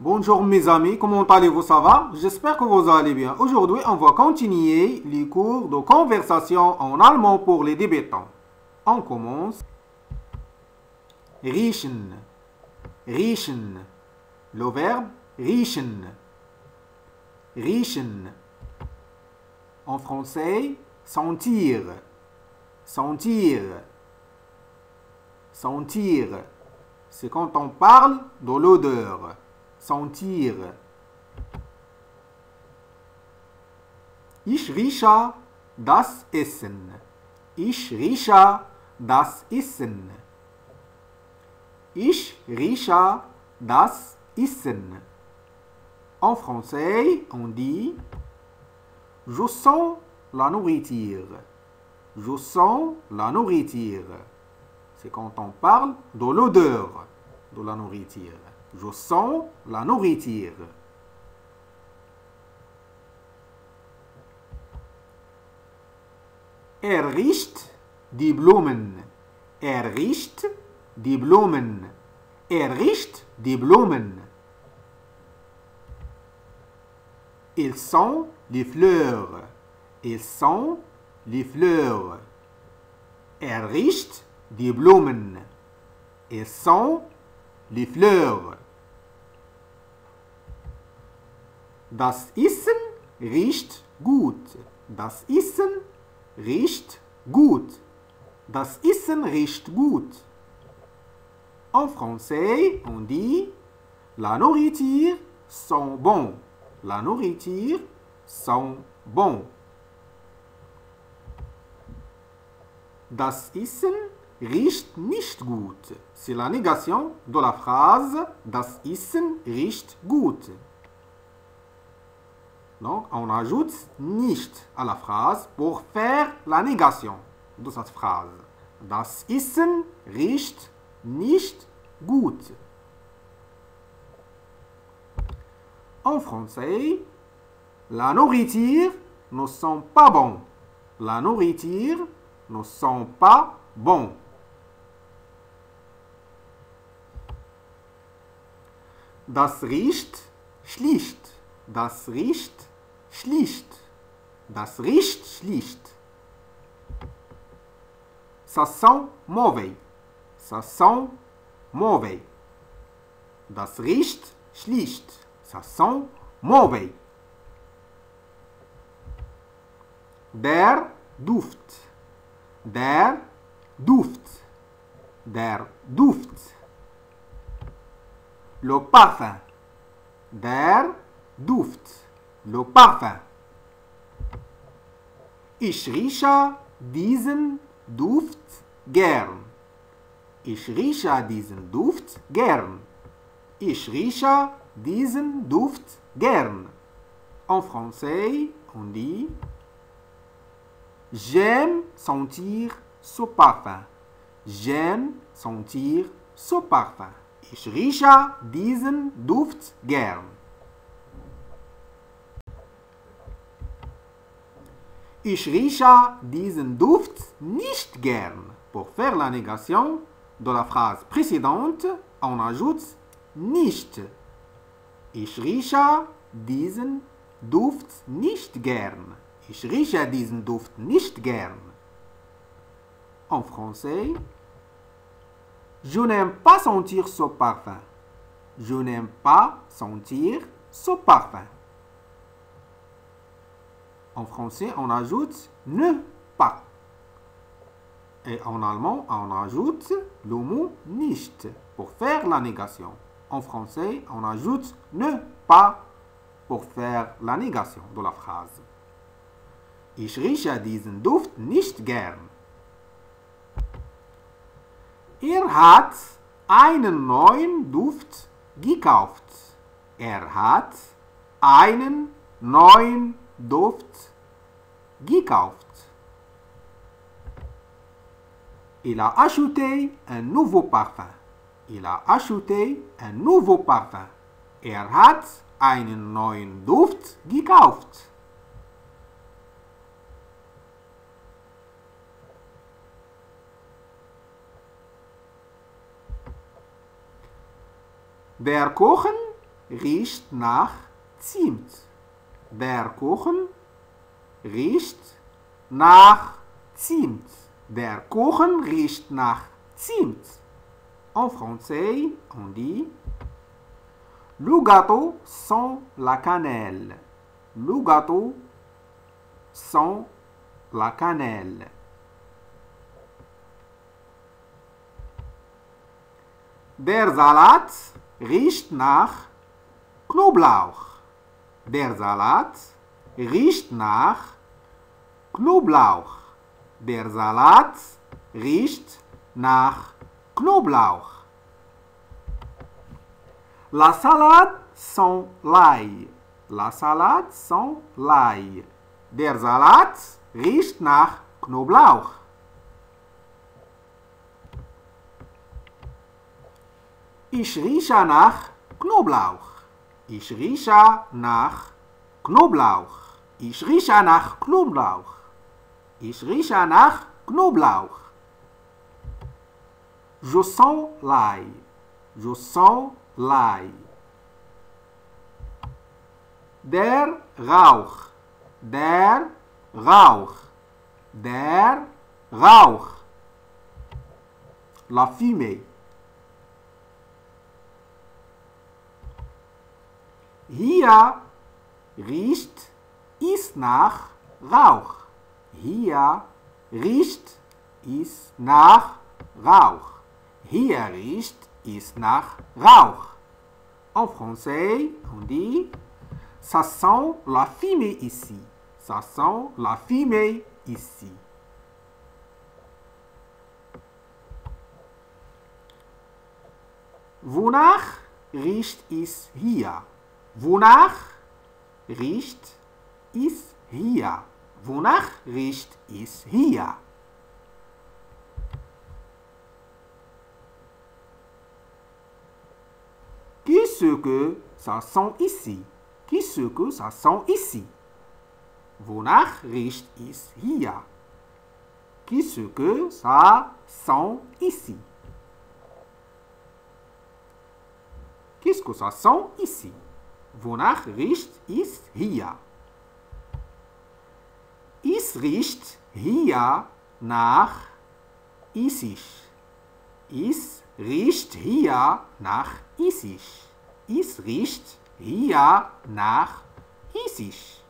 Bonjour mes amis, comment allez-vous, ça va? J'espère que vous allez bien. Aujourd'hui, on va continuer les cours de conversation en allemand pour les débutants. On commence. Riechen, riechen. Le verbe riechen, riechen. En français, sentir, sentir, sentir. C'est quand on parle de l'odeur. Sentir. Ich rieche das Essen. Ich rieche das Essen. Ich rieche das Essen. En français, on dit je sens la nourriture. Je sens la nourriture. C'est quand on parle de l'odeur de la nourriture. Je sens la nourriture. Riecht die Blumen. Riecht die Blumen. Riecht die Blumen. Ils sont les fleurs. Ils sont les fleurs. Riecht die Blumen. Ils sont les fleurs. Das Essen riecht gut. Das Essen riecht gut. Das Essen riecht gut. En français, on dit la nourriture sent bon. La nourriture sent bon. Das Essen riecht nicht gut. C'est la négation de la phrase Das Essen riecht gut. Donc, on ajoute nicht à la phrase pour faire la négation de cette phrase. Das Essen riecht nicht gut. En français, la nourriture ne sent pas bon. La nourriture ne sent pas bon. Das riecht schlicht. Das riecht schlicht. Das riecht schlicht. Ça sent mauvais. Ça sent mauvais. Das riecht schlicht. Ça sent mauvais. Der Duft. Der Duft. Der Duft. Le parfum. Der Duft. Le parfum. Ich rieche diesen Duft gern. Ich rieche diesen Duft gern. Ich rieche diesen Duft gern. En français, on dit j'aime sentir ce parfum. J'aime sentir ce parfum. Ich rieche diesen Duft gern. Ich rieche diesen Duft nicht gern. Pour faire la négation de la phrase précédente, on ajoute nicht. Ich rieche diesen Duft nicht gern. Ich rieche diesen Duft nicht gern. En français, je n'aime pas sentir ce parfum. Je n'aime pas sentir ce parfum. En français, on ajoute ne pas. Et en allemand, on ajoute le mot nicht pour faire la négation. En français, on ajoute ne pas pour faire la négation de la phrase. Ich rieche diesen Duft nicht gern. Hat einen neuen Duft gekauft. Hat einen neuen Duft gekauft. Il a acheté un nouveau parfum. Il a acheté un nouveau parfum. Hat einen neuen Duft gekauft. Der Kuchen riecht nach Zimt. Der Kuchen riecht nach Zimt. Der Kuchen riecht nach Zimt. En français, on dit le gâteau sent la cannelle. Le gâteau sent la cannelle. Der Salat riecht nach Knoblauch. Der Salat riecht nach Knoblauch. Der Salat riecht nach Knoblauch. La salade sent l'ail. La salade sent l'ail. Der Salat riecht nach Knoblauch. Ich rieche nach Knoblauch. Ich rieche nach Knoblauch. Ich rieche nach Knoblauch. Ich rieche nach Knoblauch. Je sens l'ail. Je sens l'ail. Der Rauch. Der Rauch. Der Rauch. La fumée. Hier riecht es nach Rauch. Hier riecht es nach Rauch. Hier riecht es nach Rauch. En français, on dit ça sent la fumée ici. Ça sent la fumée ici. Wonach riecht es hier? Wonach riecht es hier? Wonach riecht es hier? Qu'est-ce que ça sent ici? Qu'est-ce que ça sent ici? Wonach riecht es hier? Qu'est-ce que ça sent ici? Qu'est-ce que ça sent ici? Wonach riecht es hier? Es riecht hier nach Essig. Es riecht hier nach Essig. Es riecht hier nach Essig.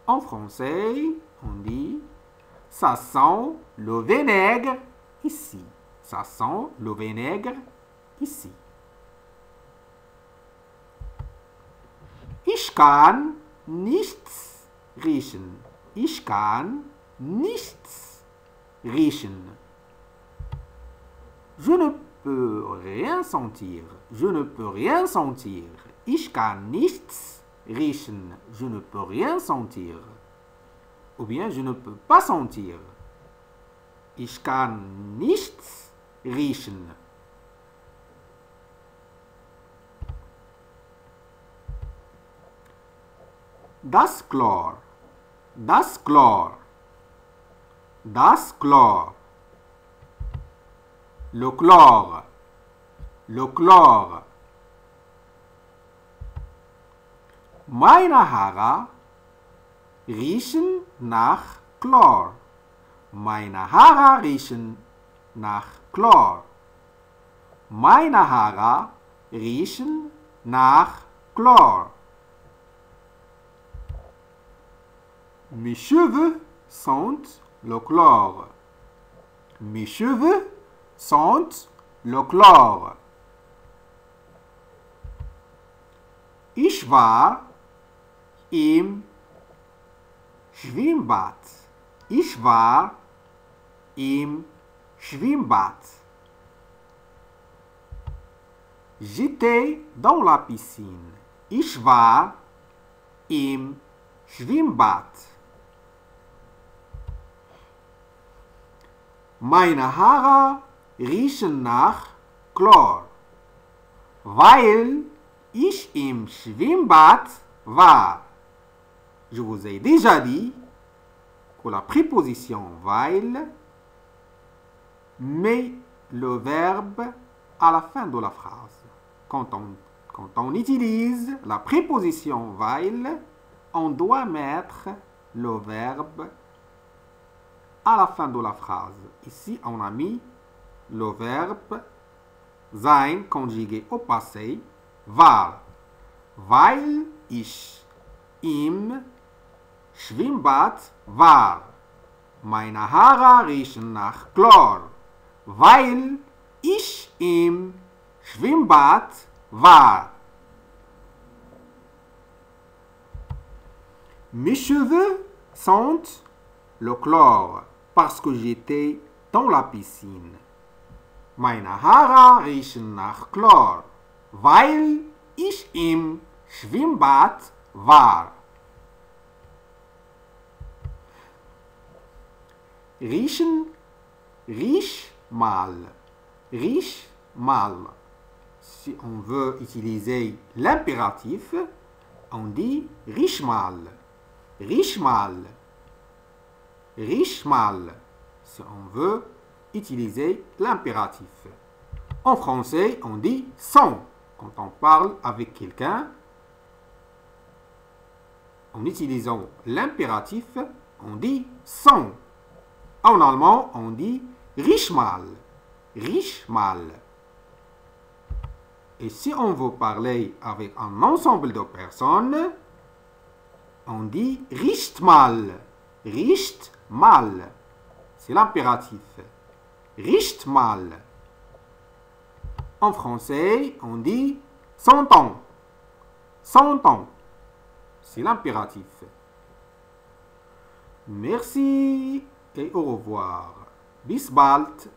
En français, on dit ça sent le vinaigre ici. Ça sent le vinaigre ici. Ich kann nichts riechen. Ich kann nichts riechen. Je ne peux rien sentir. Je ne peux rien sentir. Ich kann nichts riechen. Je ne peux rien sentir. Ou bien je ne peux pas sentir. Ich kann nichts riechen. Das Chlor. Das Chlor. Das Chlor. Le chlore. Le chlore. Meine Haare riechen nach Chlor. Meine Haare riechen nach Chlor. Meine Haare riechen nach Chlor. Mes cheveux sentent le chlore. Mes cheveux sentent le chlore. Ich war im Schwimmbad. Ich war im Schwimmbad. J'étais dans la piscine. Ich war im Schwimmbad. Meine Haare riechen nach Chlor, weil ich im Schwimmbad war. Je vous ai déjà dit que la préposition weil met le verbe à la fin de la phrase. Quand Quand on utilise la préposition weil, on doit mettre le verbe à la fin de la phrase. Ici, on a mis le verbe sein conjugué au passé, war. Weil ich im Schwimmbad war. Meine Haare riechen nach Chlor. Weil ich im Schwimmbad war. Mes cheveux sentent le chlore parce que j'étais dans la piscine. Meine Haare riechen nach Chlor, weil ich im Schwimmbad war. Riechen, riech mal. Riech mal. Si on veut utiliser l'impératif, on dit riech mal. Riech mal. Riech mal. Si on veut utiliser l'impératif. En français, on dit sent. Quand on parle avec quelqu'un, en utilisant l'impératif, on dit sent. En allemand, on dit riech mal. Riech mal. Et si on veut parler avec un ensemble de personnes, on dit riecht mal. Riecht mal. C'est l'impératif. Riecht mal. En français, on dit sentons. Sentons. C'est l'impératif. Merci et au revoir. Bis bald.